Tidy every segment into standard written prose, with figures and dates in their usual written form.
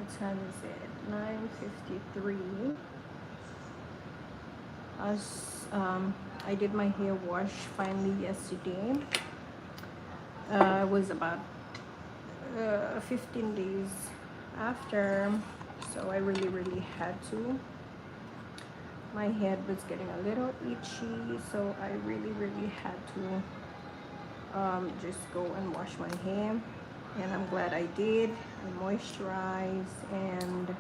What time is it? 9:53. As I did my hair wash finally yesterday. It was about 15 days after, so I really had to. My head was getting a little itchy, so I really had to just go and wash my hair, and I'm glad I did. I moisturized, and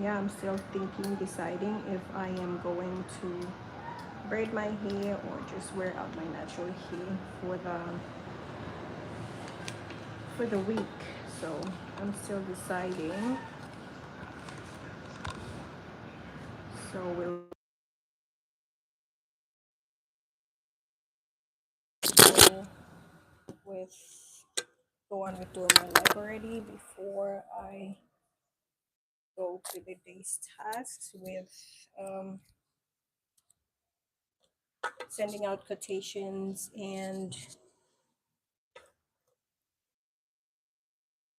yeah, I'm still thinking, deciding if I am going to braid my hair or just wear out my natural hair for the week. So I'm still deciding. So we'll go with go on with doing my life already before I go to the day's tasks with um, sending out quotations and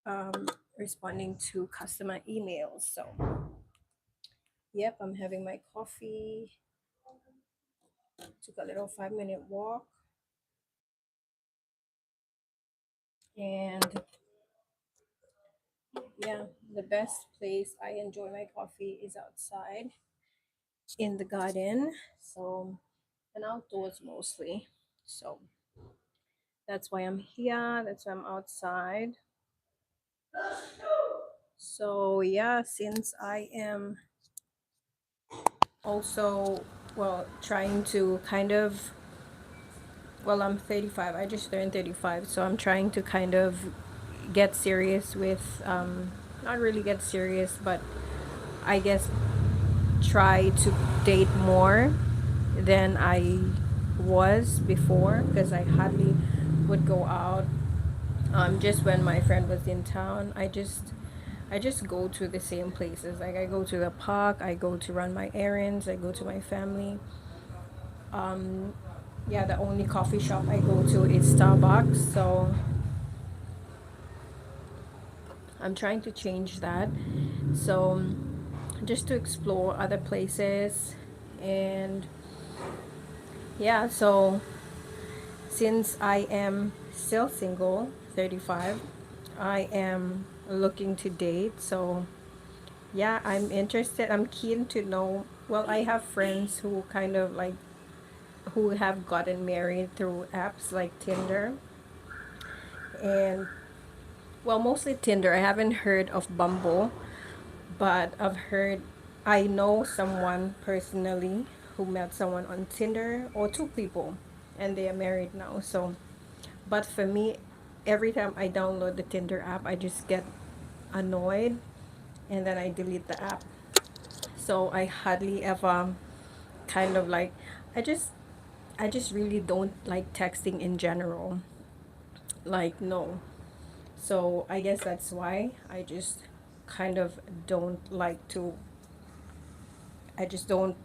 um, responding to customer emails. So, yep, I'm having my coffee. Took a little 5 minute walk, and yeah, the best place I enjoy my coffee is outside in the garden. So, and outdoors mostly. So, that's why I'm here. That's why I'm outside. So, yeah, since I am also, well, trying to kind of, well, I'm 35. I just turned 35. So, I'm trying to kind of get serious with, not really get serious, but I guess try to date more than I was before, because I hardly would go out. Just when my friend was in town, I just go to the same places. Like I go to the park, I go to run my errands, I go to my family. Yeah, the only coffee shop I go to is Starbucks. So I'm trying to change that. So just to explore other places, and yeah, so since I am still single, 35, I am looking to date. So yeah, I'm interested. I'm keen to know. Well, I have friends who kind of like who have gotten married through apps like Tinder, and well, mostly Tinder. I haven't heard of Bumble, but I know someone personally who met someone on Tinder, or two people, and they are married now. So, but for me, every time I download the Tinder app, I just get annoyed, and then I delete the app. So I hardly ever kind of like, I just I just really don't like texting in general. Like, no. So I guess that's why I just kind of don't like to, I just don't,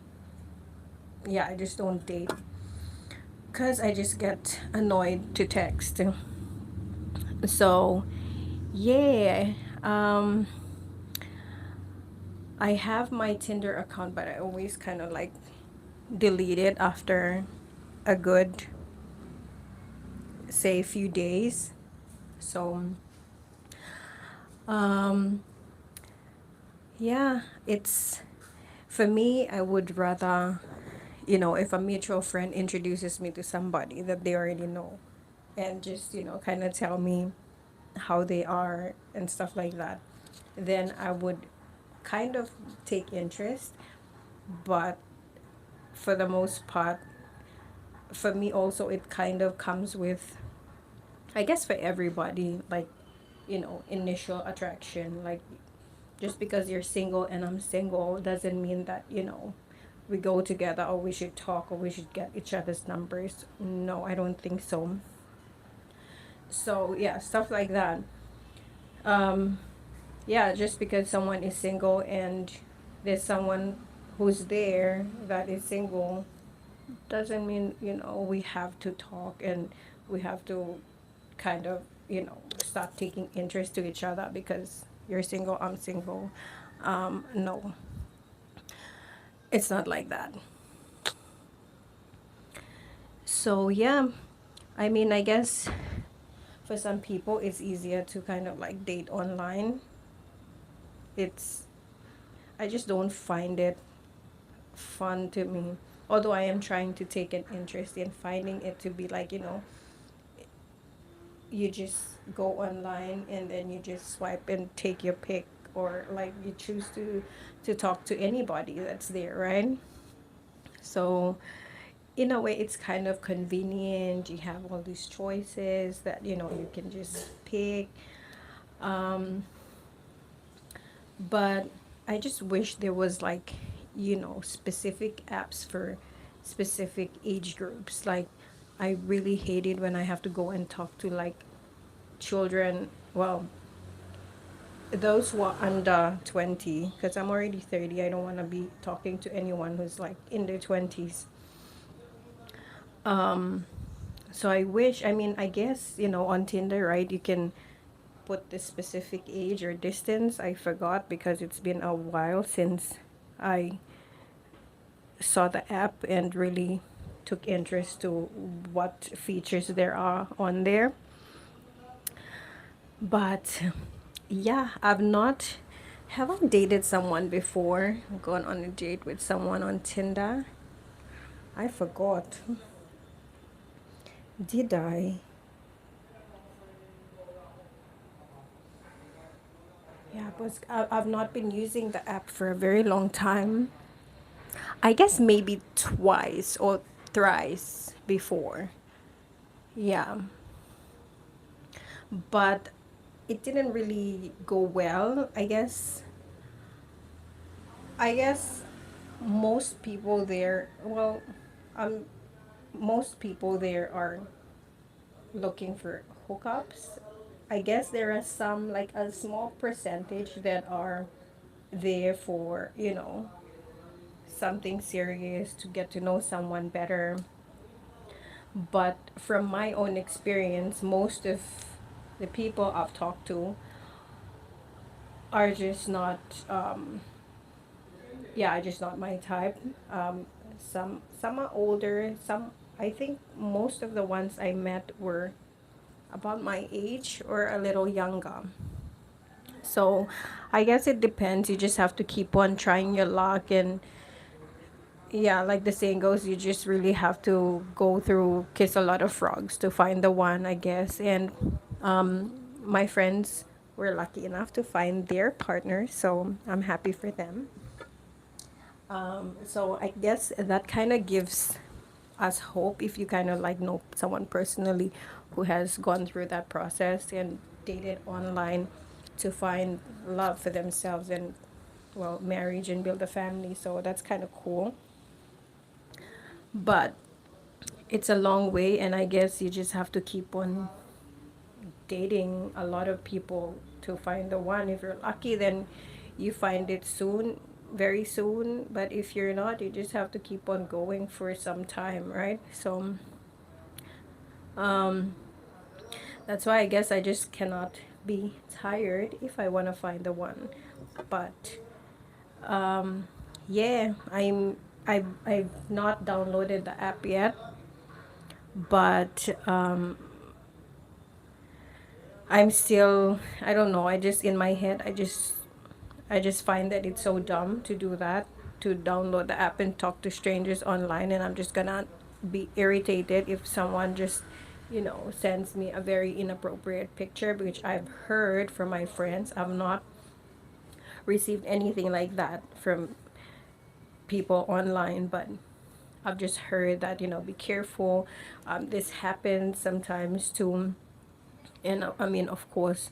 yeah, I just don't date, because I just get annoyed to text. So, yeah, um, I have my Tinder account, but I always kind of like delete it after a good, say, few days. So, um, yeah, it's for me, I would rather, if a mutual friend introduces me to somebody that they already know, and just, kind of tell me how they are and stuff like that, then I would kind of take interest. But for the most part, for me also, it kind of comes with, I guess for everybody, like, initial attraction. Like, just because you're single and I'm single doesn't mean that, we go together, or we should talk, or we should get each other's numbers. No, I don't think so. So, yeah, stuff like that. Um, yeah, just because someone is single and there's someone who's there that is single doesn't mean, we have to talk, and we have to kind of start taking interest to each other because you're single, I'm single. No, it's not like that. So yeah, I mean, I guess for some people it's easier to kind of like date online. It's I just don't find it fun to me. Although I am trying to take an interest in finding it to be like, you just go online and then you just swipe and take your pick, or like you choose to talk to anybody that's there, right? So in a way it's kind of convenient. You have all these choices that you can just pick. um but I just wish there was like specific apps for specific age groups. Like, I really hated when I have to go and talk to like children, well, those who are under 20, because I'm already 30. I don't want to be talking to anyone who's like in their 20s. So I wish, I mean, I guess, on Tinder, right, you can put the specific age or distance. I forgot because it's been a while since I saw the app and really took interest to what features there are on there. But yeah, haven't dated someone before, gone on a date with someone on Tinder. I forgot. Did I? Yeah, but I've not been using the app for a very long time. I guess maybe twice or thrice before. Yeah, but it didn't really go well. I guess most people there, well, um, most people there are looking for hookups. I guess there are some, like a small percentage, that are there for, something serious, to get to know someone better. But from my own experience, most of the people I've talked to are just not, yeah, just not my type. Some are older. Some, I think most of the ones I met were about my age or a little younger. So I guess it depends. You just have to keep on trying your luck. And yeah, like the saying goes, you just really have to go through, kiss a lot of frogs to find the one, I guess. And my friends were lucky enough to find their partner, so I'm happy for them. So I guess that kind of gives us hope if you kind of like know someone personally who has gone through that process and dated online to find love for themselves and, well, marriage and build a family. So that's kind of cool. But it's a long way, and I guess you just have to keep on dating a lot of people to find the one. If you're lucky, then you find it soon, very soon. But if you're not, you just have to keep on going for some time, right? So that's why I guess I just cannot be tired if I want to find the one. But yeah, I've not downloaded the app yet, but I'm still, I don't know, I just, in my head, I just find that it's so dumb to do that, to download the app and talk to strangers online. And I'm just gonna be irritated if someone just, sends me a very inappropriate picture, which I've heard from my friends. I've not received anything like that from people online, but I've just heard that, be careful. This happens sometimes too. And I mean, of course,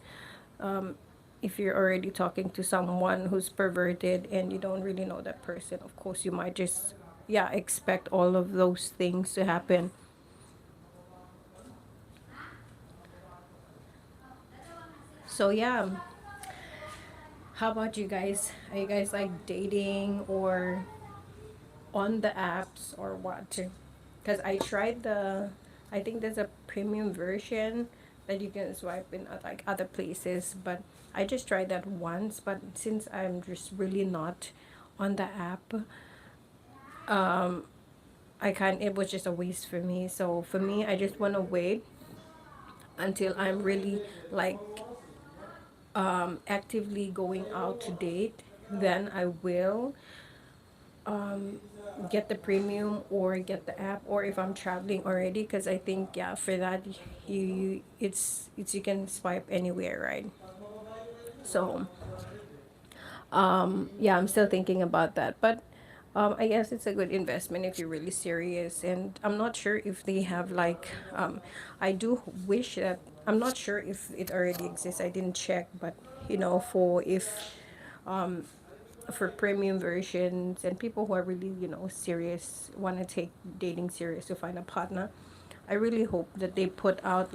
if you're already talking to someone who's perverted and you don't really know that person, of course you might just, yeah, expect all of those things to happen. So yeah, how about you guys? Are you guys like dating or on the apps or what? Because I tried I think there's a premium version, that you can swipe in like other places. But I just tried that once, but since I'm just really not on the app, I can't, it was just a waste for me. So for me, I just want to wait until I'm really like actively going out to date. Then I will get the premium or get the app, or if I'm traveling already, because I think, yeah, for that, it's you can swipe anywhere, right? So yeah, I'm still thinking about that, but I guess it's a good investment if you're really serious. And I'm not sure if they have like I do wish that, I'm not sure if it already exists, I didn't check, but for if for premium versions and people who are really serious, want to take dating serious to find a partner, I really hope that they put out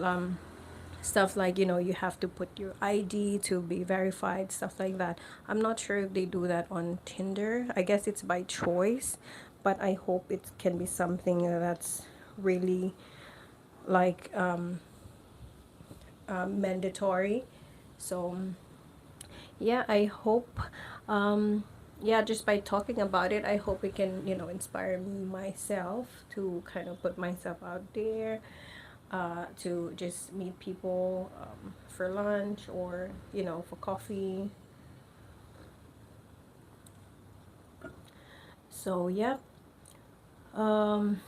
stuff like, you have to put your ID to be verified, stuff like that. I'm not sure if they do that on Tinder. I guess it's by choice, but I hope it can be something that's really like mandatory. So yeah, I hope yeah, just by talking about it, I hope it can inspire me myself to kind of put myself out there, to just meet people for lunch, or for coffee. So yeah, um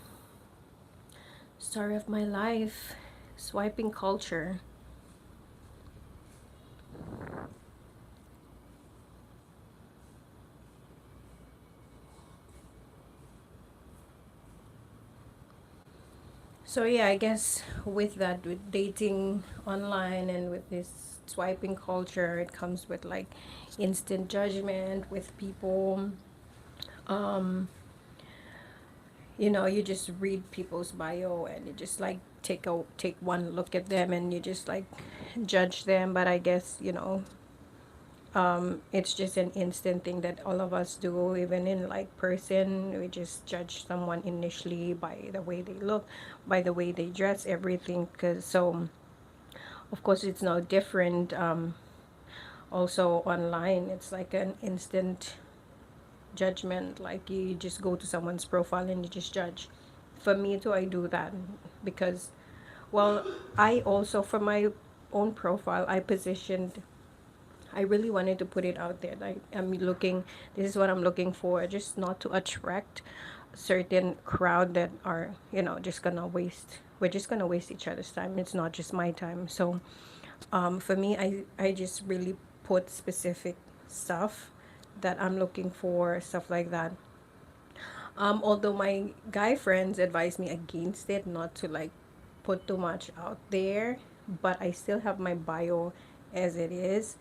story of my life, swiping culture. So yeah, I guess with that, with dating online and with this swiping culture, it comes with like instant judgment with people. um you just read people's bio, and you just like take one look at them, and you just like judge them. But I guess it's just an instant thing that all of us do, even in like person. We just judge someone initially by the way they look, by the way they dress, everything. Because so of course it's no different. Also online, it's like an instant judgment. Like you just go to someone's profile and you just judge. For me too, I do that because, well, I also, for my own profile, I positioned, I really wanted to put it out there. Like, I'm looking, this is what I'm looking for, just not to attract a certain crowd that are, just gonna waste, we're just gonna waste each other's time. It's not just my time. So, for me, I just really put specific stuff that I'm looking for, stuff like that. Although my guy friends advise me against it, not to like put too much out there, but I still have my bio as it is.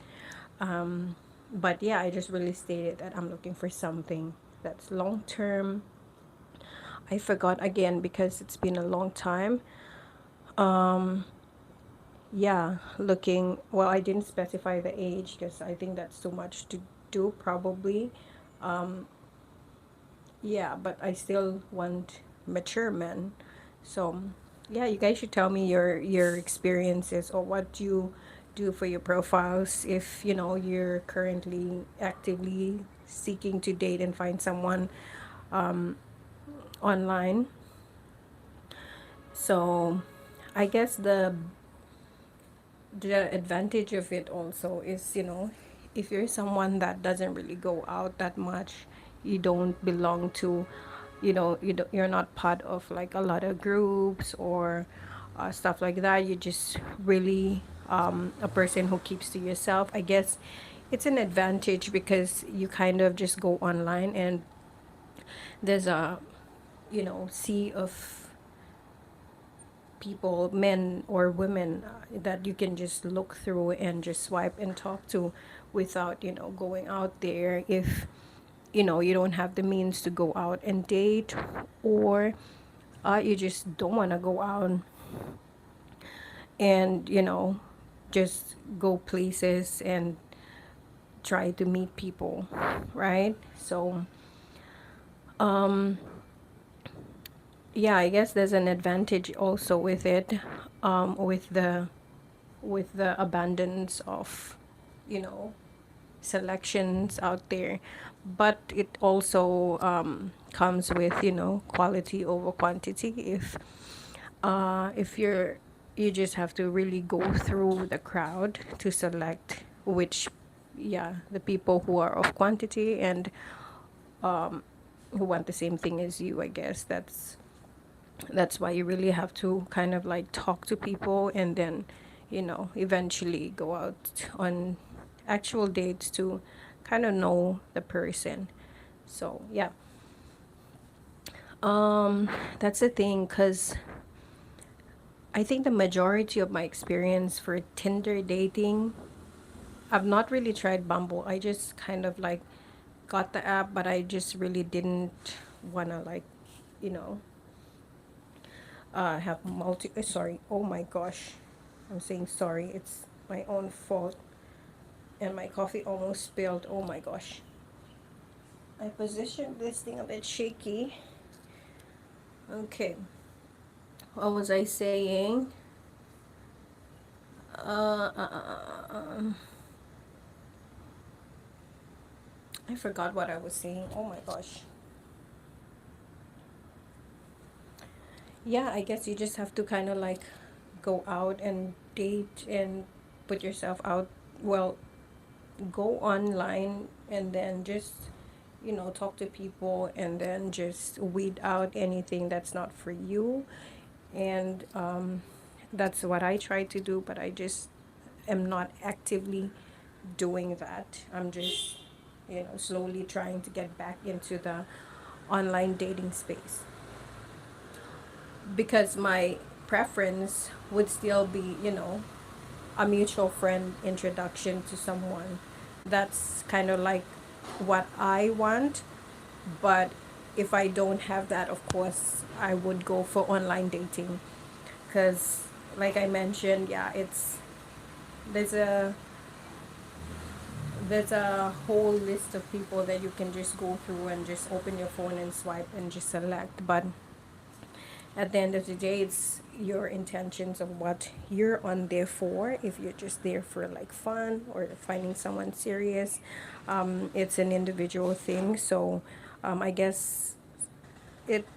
But yeah, I just really stated that I'm looking for something that's long term. I forgot again because it's been a long time. Yeah, looking, well, I didn't specify the age because I think that's too much to do, probably. Yeah, but I still want mature men. So, yeah, you guys should tell me your experiences, or what you do for your profiles if you're currently actively seeking to date and find someone online. So, I guess the advantage of it also is, if you're someone that doesn't really go out that much, you don't belong to, you're not part of like a lot of groups or stuff like that. You just really a person who keeps to yourself. I guess it's an advantage because you kind of just go online, and there's a sea of people, men or women, that you can just look through and just swipe and talk to without, going out there. If, you don't have the means to go out and date, or you just don't want to go out and, just go places and try to meet people, right? So, yeah, I guess there's an advantage also with it, with the with the abundance of, you know, selections out there. But it also comes with, you know, quality over quantity. If you just have to really go through the crowd to select which, yeah, the people who are of quantity and who want the same thing as you. I guess that's why you really have to kind of like talk to people, and then, you know, eventually go out on actual dates to kind of know the person. So yeah, that's the thing, because I think the majority of my experience for Tinder dating, I've not really tried Bumble. I just kind of like got the app, but I just really didn't wanna like, you know, have sorry, oh my gosh, I'm saying sorry, it's my own fault, and my coffee almost spilled. Oh my gosh, I positioned this thing a bit shaky. Okay, what was I saying? uh, uh, uh, uh, uh, I forgot what I was saying. Oh my gosh. Yeah, I guess you just have to kind of like go out and date and put yourself out. Well, go online and then just, you know, talk to people, and then just weed out anything that's not for you. And that's what I try to do, but I just am not actively doing that. I'm just, you know, slowly trying to get back into the online dating space, because my preference would still be, you know, a mutual friend introduction to someone. That's kind of like what I want. But if I don't have that, of course, I would go for online dating. Because, like I mentioned, yeah, there's a there's a whole list of people that you can just go through and just open your phone and swipe and just select. But at the end of the day, it's your intentions of what you're on there for. If you're just there for like fun or finding someone serious, it's an individual thing. So I guess it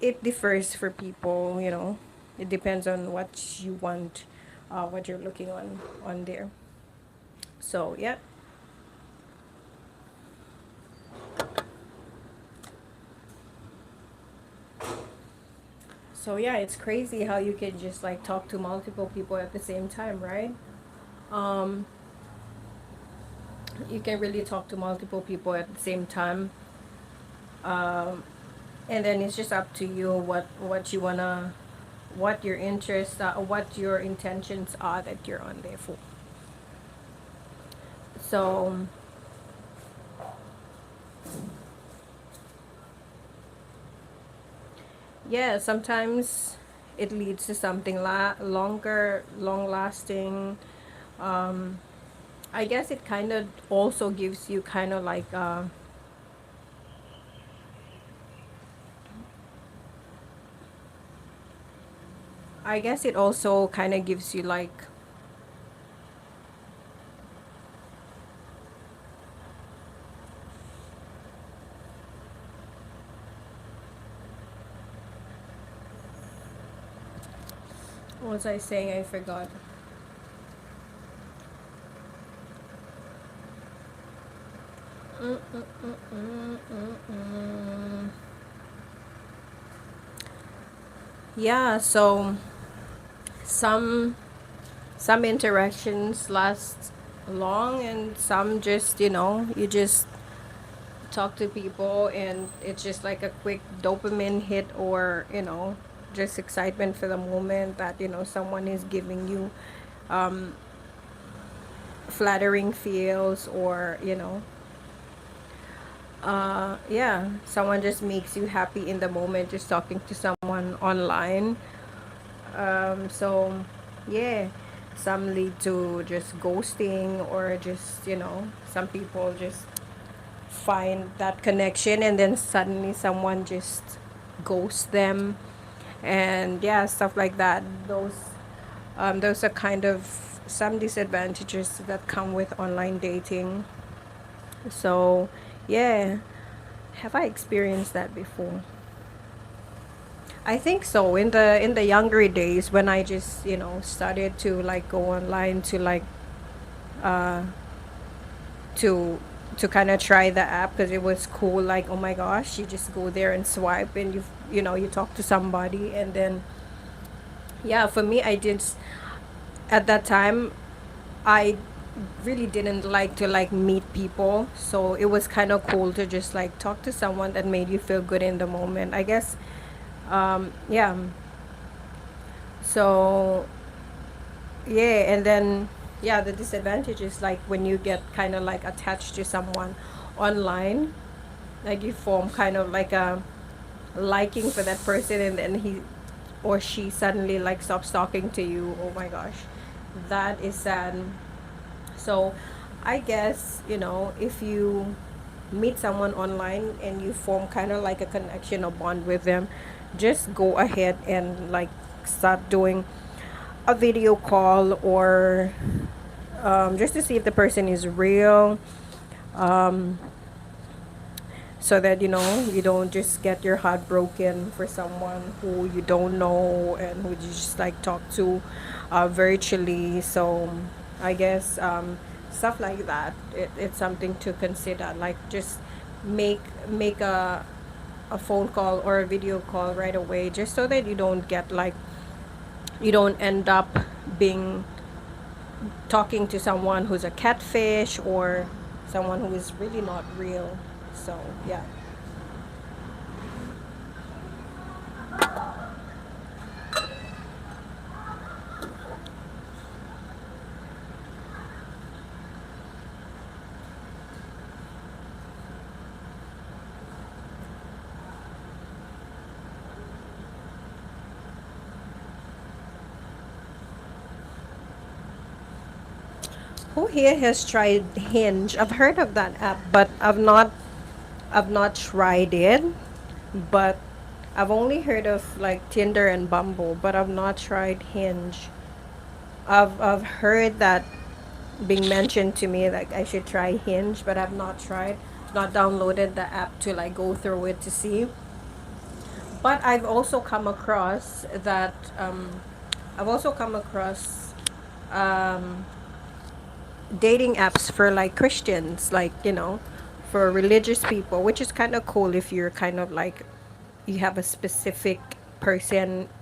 it differs for people, you know. It depends on what you want, what you're looking on there. So yeah. So yeah, it's crazy how you can just like talk to multiple people at the same time, right? Um, you can really talk to multiple people at the same time. And then it's just up to you what you wanna, what your interests are, what your intentions are that you're on there for. So yeah, sometimes it leads to something longer, long lasting. um I guess it kind of also gives you kind of like I guess it also kind of gives you like, what was I saying? I forgot. Mm, mm, mm, mm, mm, mm. Yeah, so some some interactions last long, and some just, you know, you just talk to people and it's just like a quick dopamine hit, or, you know, just excitement for the moment that, you know, someone is giving you flattering feels, or, you know, yeah, someone just makes you happy in the moment just talking to someone online. So yeah, some lead to just ghosting, or just, you know, some people just find that connection and then suddenly someone just ghosts them, and yeah, stuff like that. Those Those are kind of some disadvantages that come with online dating. So, yeah, have I experienced that before? I think so. In the younger days, when I just started to like go online to like uh to kind of try the app because it was cool. Like, oh my gosh, you just go there and swipe, and you talk to somebody, and then yeah, for me, I did at that time. I really didn't like to like meet people, so it was kind of cool to just like talk to someone that made you feel good in the moment, I guess. Yeah. So yeah, and then yeah, the disadvantage is like when you get kind of like attached to someone online, like you form kind of like a liking for that person, and then he or she suddenly like stops talking to you. Oh my gosh, that is sad. So I guess, if you meet someone online and you form kind of like a connection or bond with them, just go ahead and like start doing a video call, or just to see if the person is real, so that you don't just get your heart broken for someone who you don't know and who you just like talk to virtually. So I guess stuff like that, it's something to consider, like just make a phone call or a video call right away, just so that you don't get like you don't end up being talking to someone who's a catfish or someone who is really not real. So yeah. Who here has tried Hinge? I've heard of that app, but I've not tried it. But I've only heard of like Tinder and Bumble, but I've not tried Hinge. I've heard that being mentioned to me, like I should try Hinge, but I've not tried, not downloaded the app to like go through it to see. But I've also come across um dating apps for like Christians, like, for religious people, which is kind of cool if you're kind of like you have a specific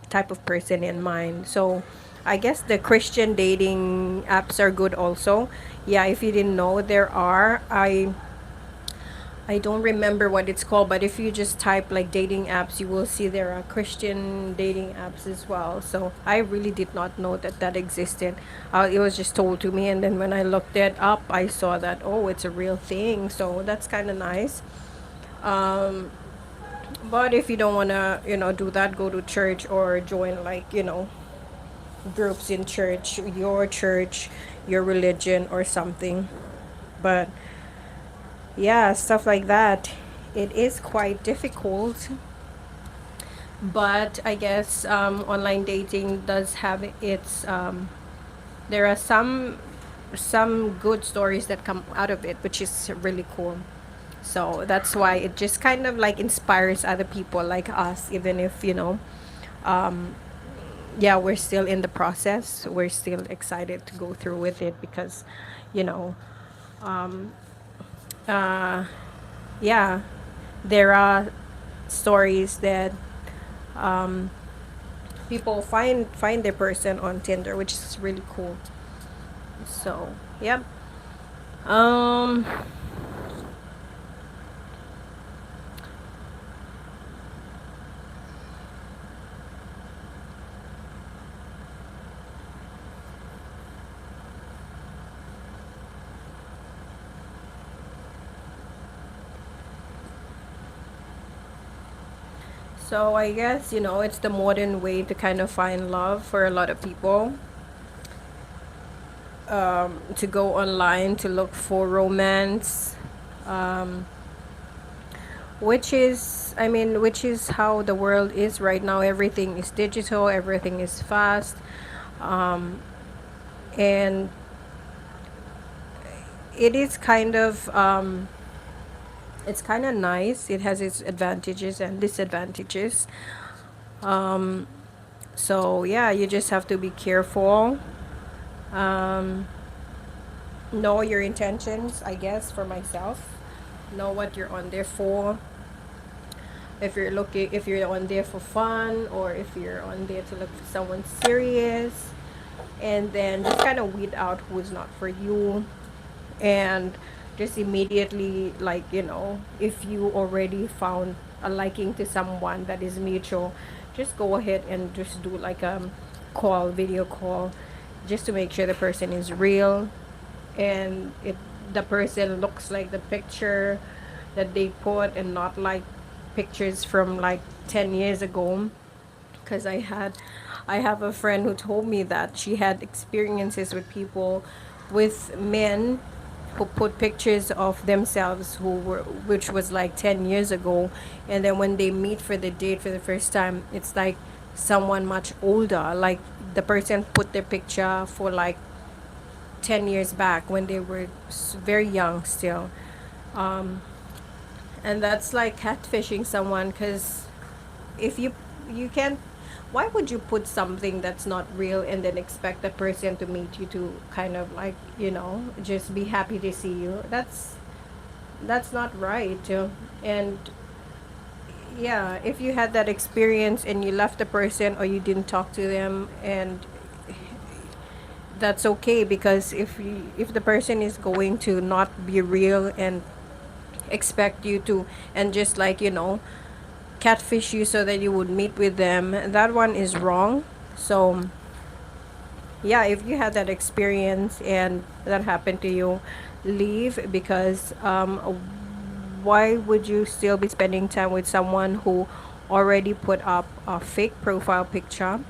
type of person in mind. So I guess the Christian dating apps are good also. Yeah, if you didn't know, there are. I don't remember what it's called, but if you just type like dating apps, you will see there are Christian dating apps as well. So I really did not know that that existed. It was just told to me, and then when I looked it up, I saw that, oh, it's a real thing. So that's kind of nice. Um, but if you don't want to, do that, go to church or join like, groups in church, your religion or something. But yeah, stuff like that. It is quite difficult, but I guess online dating does have its. There are some good stories that come out of it, which is really cool. So that's why it just kind of like inspires other people like us, even if yeah, we're still in the process. We're still excited to go through with it because, you know, uh, yeah, there are stories that people find their person on Tinder, which is really cool. So, yep. Um, so I guess, it's the modern way to kind of find love for a lot of people. To go online to look for romance, which is how the world is right now. Everything is digital, everything is fast. And it is kind of it's kind of nice. It has its advantages and disadvantages. So yeah, you just have to be careful. um, know your intentions, I guess, for myself. Know what you're on there for. If you're on there for fun, or if you're on there to look for someone serious. And then just kind of weed out who's not for you. And just immediately, like, if you already found a liking to someone that is mutual, just go ahead and just do like a video call, just to make sure the person is real, and if the person looks like the picture that they put, and not like pictures from like 10 years ago. Because I have a friend who told me that she had experiences with people, with men who put pictures of themselves which was like 10 years ago, and then when they meet for the date for the first time, it's like someone much older, like the person put their picture for like 10 years back when they were very young still. And that's like catfishing someone, because if you can't, why would you put something that's not real and then expect the person to meet you to kind of like, just be happy to see you? That's not right. And yeah, if you had that experience and you left the person, or you didn't talk to them, and that's okay, because if the person is going to not be real and expect you to, and just like, catfish you so that you would meet with them, that one is wrong. So yeah, if you had that experience and that happened to you, leave. Because why would you still be spending time with someone who already put up a fake profile picture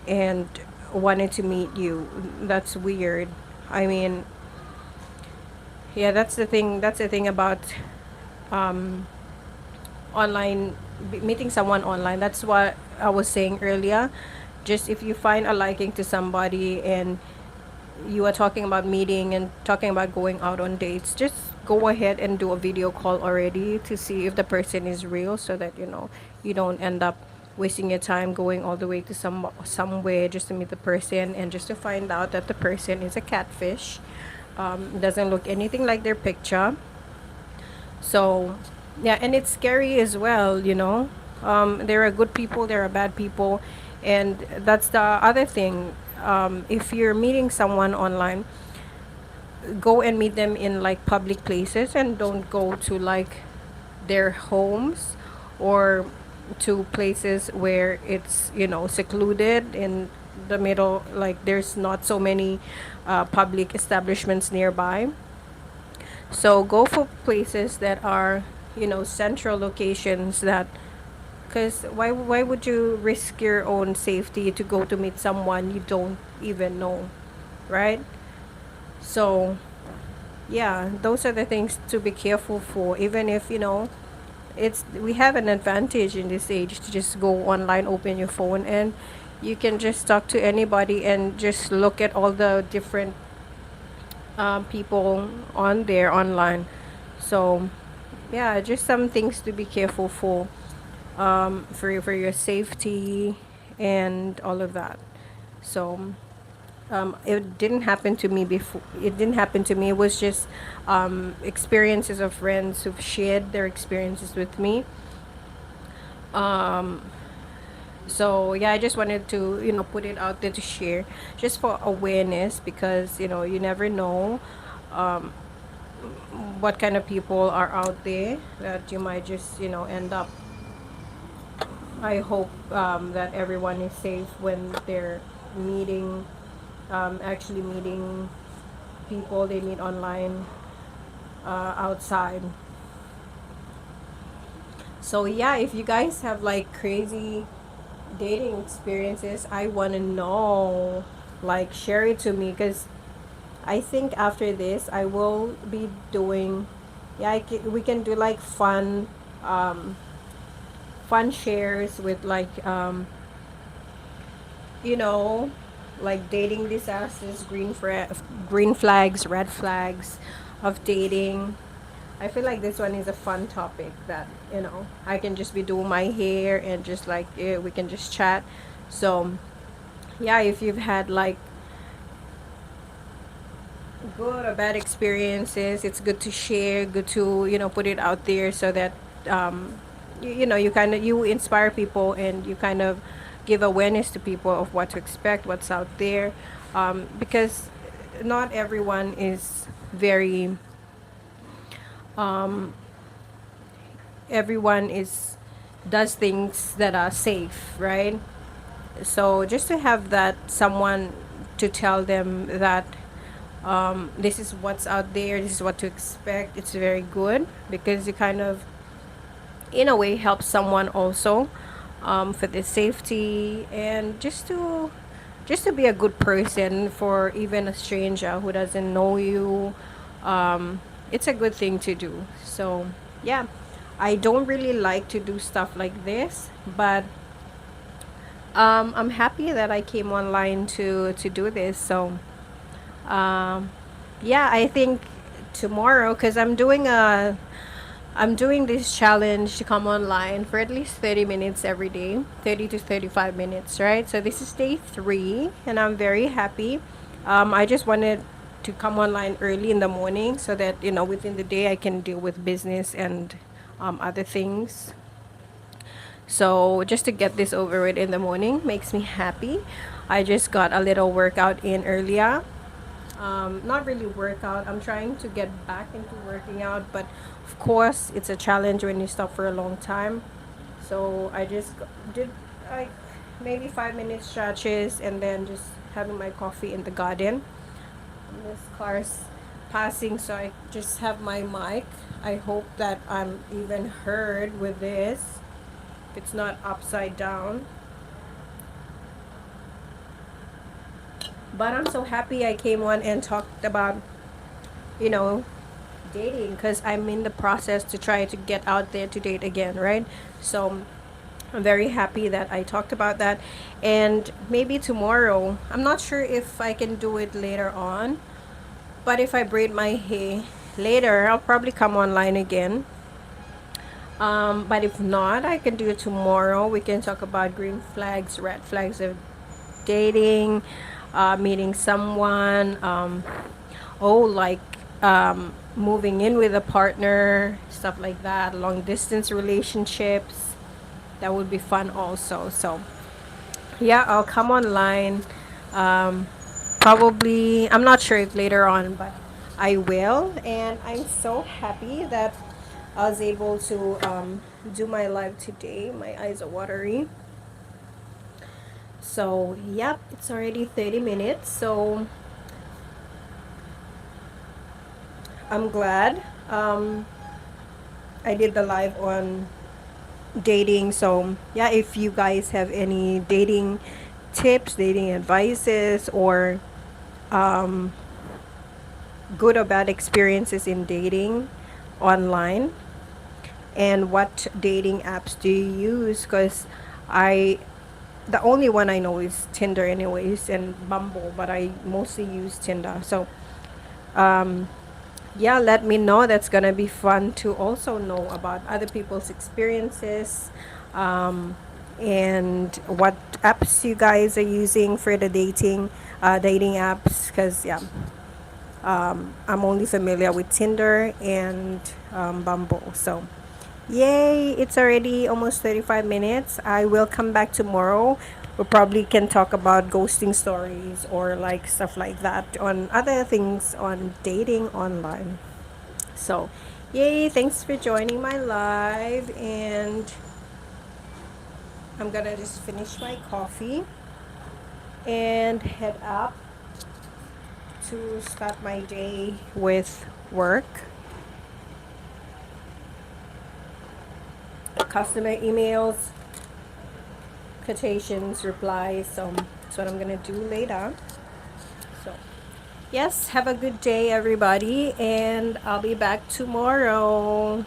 and wanted to meet you? That's weird. I mean, yeah, that's the thing about online, meeting someone online. That's what I was saying earlier. Just if you find a liking to somebody, and you are talking about meeting and talking about going out on dates, just go ahead and do a video call already, to see if the person is real, so that you don't end up wasting your time going all the way to somewhere just to meet the person, and just to find out that the person is a catfish. Doesn't look anything like their picture. So yeah, and it's scary as well. There are good people, there are bad people. And that's the other thing. If you're meeting someone online, go and meet them in like public places, and don't go to like their homes, or to places where it's secluded in the middle, like there's not so many public establishments nearby. So go for places that are, central locations, that, because why would you risk your own safety to go to meet someone you don't even know, right? So yeah, those are the things to be careful for. Even if it's we have an advantage in this age to just go online, open your phone, and you can just talk to anybody, and just look at all the different people on there online. So yeah, just some things to be careful for your safety and all of that. So it didn't happen to me before. It didn't happen to me. It was just experiences of friends who've shared their experiences with me. So yeah, I just wanted to put it out there to share, just for awareness, because you never know what kind of people are out there that you might just end up. I hope that everyone is safe when they're meeting, actually meeting people they meet online outside. So yeah, if you guys have like crazy dating experiences, I want to know. Like, share it to me, because I think after this I will be doing, yeah, we can do like fun shares with like you know like dating disasters, green flags, red flags of dating. I feel like this one is a fun topic that, I can just be doing my hair and just like, we can just chat. So, yeah, if you've had like good or bad experiences, it's good to share, good to, put it out there so that, you kind of, you inspire people and you kind of give awareness to people of what to expect, what's out there. Because not everyone is very, everyone is does things that are safe, right? So just to have that someone to tell them that, this is what's out there, this is what to expect, it's very good because it kind of in a way helps someone also, for the safety and just to be a good person for even a stranger who doesn't know you. It's a good thing to do. So yeah, I don't really like to do stuff like this, but I'm happy that I came online to do this. So yeah, I think tomorrow, because I'm doing this challenge to come online for at least 30 minutes every day, 30 to 35 minutes, right? So this is day 3, and I'm very happy. I just wanted to come online early in the morning so that, within the day I can deal with business and other things. So just to get this over with in the morning makes me happy. I just got a little workout in earlier. Not really workout. I'm trying to get back into working out, but of course, it's a challenge when you stop for a long time. So I just did like maybe 5 minute stretches and then just having my coffee in the garden. This car's passing, so I just have my mic. I hope that I'm even heard with this. If it's not upside down. But I'm so happy I came on and talked about, you know, dating, because I'm in the process to try to get out there to date again, right? So I'm very happy that I talked about that. And maybe tomorrow, I'm not sure if I can do it later on, but if I braid my hair later, I'll probably come online again. But if not, I can do it tomorrow. We can talk about green flags, red flags of dating, meeting someone, like moving in with a partner, stuff like that, long distance relationships. That would be fun also. So yeah, I'll come online. Probably, I'm not sure if later on, but I will. And I'm so happy that I was able to do my live today. My eyes are watery. So yep, it's already 30 minutes. So I'm glad I did the live on dating. So yeah, if you guys have any dating tips, dating advices, or good or bad experiences in dating online, and what dating apps do you use? Because I the only one I know is Tinder anyways, and Bumble, but I mostly use Tinder. So yeah, let me know. That's gonna be fun to also know about other people's experiences, and what apps you guys are using for the dating apps. Because yeah, I'm only familiar with Tinder and Bumble. So yay, it's already almost 35 minutes. I will come back tomorrow. We probably can talk about ghosting stories or like stuff like that on other things on dating online. So, yay, thanks for joining my live, and I'm gonna just finish my coffee and head up to start my day with work. Customer emails, quotations, replies. So that's what I'm gonna do later. So yes, have a good day everybody, and I'll be back tomorrow.